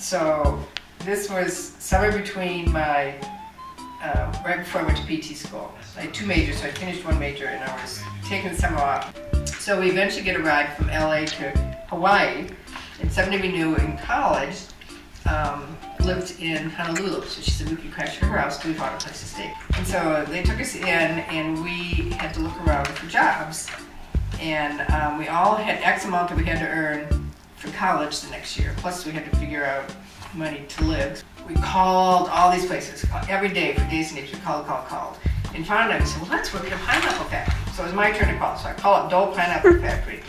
So this was somewhere between my, right before I went to PT school. I had 2 majors, so I finished 1 major and I was taking the summer off. So we eventually get a ride from LA to Hawaii, and somebody we knew in college lived in Honolulu. So she said we could crash her house, so we found a place to stay. And so they took us in and we had to look around for jobs. And we all had X amount that we had to earn for college the next year. Plus we had to figure out money to live. We called all these places every day for days and days. We called. And found out, we said, well, let's work at a pineapple factory. So it was my turn to call. So I called up Dole Pineapple Factory.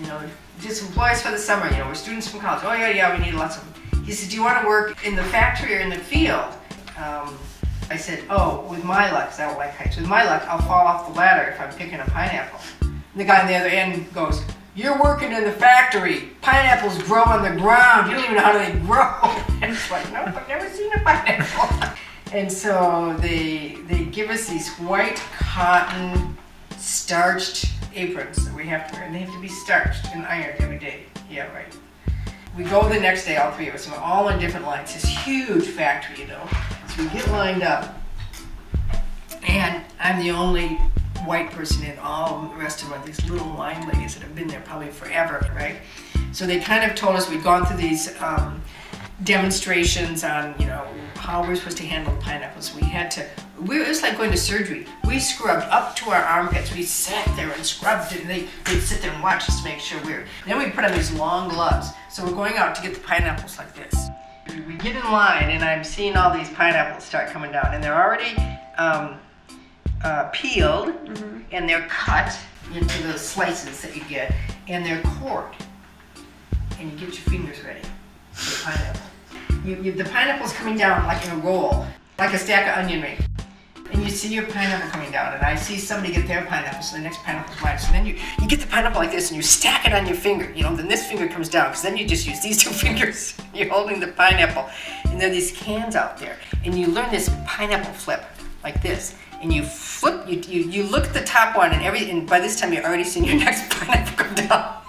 You know, just employees for the summer. You know, we're students from college. Oh yeah, we need lots of them. He said, do you want to work in the factory or in the field? I said, oh, with my luck, because I don't like heights. With my luck, I'll fall off the ladder if I'm picking a pineapple. And the guy on the other end goes, you're working in the factory. Pineapples grow on the ground. You don't even know how they grow. And it's like, no, I've never seen a pineapple. And so they give us these white cotton starched aprons that we have to wear. And they have to be starched and ironed every day. Yeah, right. We go the next day, all 3 of us, and we're all on different lines. This huge factory, you know. So we get lined up, and I'm the only white person in all the rest of them are these little line ladies that have been there probably forever, right? So they kind of told us we'd gone through these demonstrations on, you know, how we're supposed to handle pineapples. It was like going to surgery. We scrubbed up to our armpits. We sat there and scrubbed it, and they'd sit there and watch us to make sure then we put on these long gloves. So we're going out to get the pineapples like this. We get in line, and I'm seeing all these pineapples start coming down, and they're already peeled, and they're cut into the slices that you get, and they're cored. And you get your fingers ready for the pineapple. The pineapple's coming down like in a roll, like a stack of onion rings. And you see your pineapple coming down, and I see somebody get their pineapple, so the next pineapple's mine. So then you get the pineapple like this, and you stack it on your finger, you know, then this finger comes down, because then you just use these 2 fingers. You're holding the pineapple. And there are these cans out there, and you learn this pineapple flip, like this. And you flip, you look at the top one, and by this time you've already seen your next pineapple come down.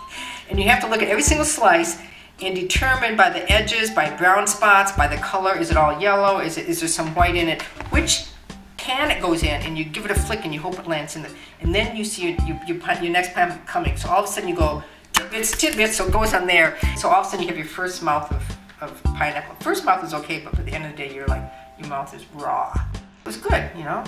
And you have to look at every single slice, and determine by the edges, by brown spots, by the color, is it all yellow, is there some white in it, which can it goes in, and you give it a flick and you hope it lands in and then you see your next pineapple coming. So all of a sudden you go, tidbits, so it goes on there. So all of a sudden you have your first mouth of pineapple. First mouth is okay, but at the end of the day you're like, your mouth is raw. It was good, you know?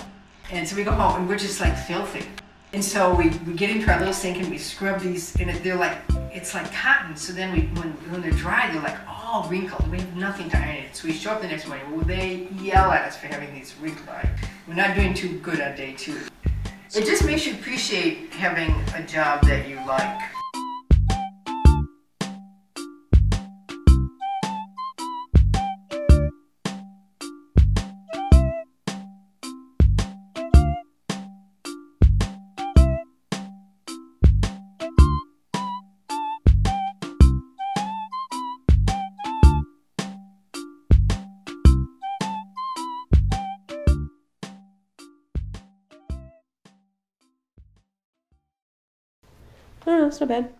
And so we go home and we're just like filthy. And so we get into our little sink and we scrub these, and they're like, it's like cotton. So then when they're dry, they're like all wrinkled. We have nothing to iron it. So we show up the next morning. Well, they yell at us for having these wrinkled iron. We're not doing too good on day 2. It just makes you appreciate having a job that you like. I don't know, it's not bad.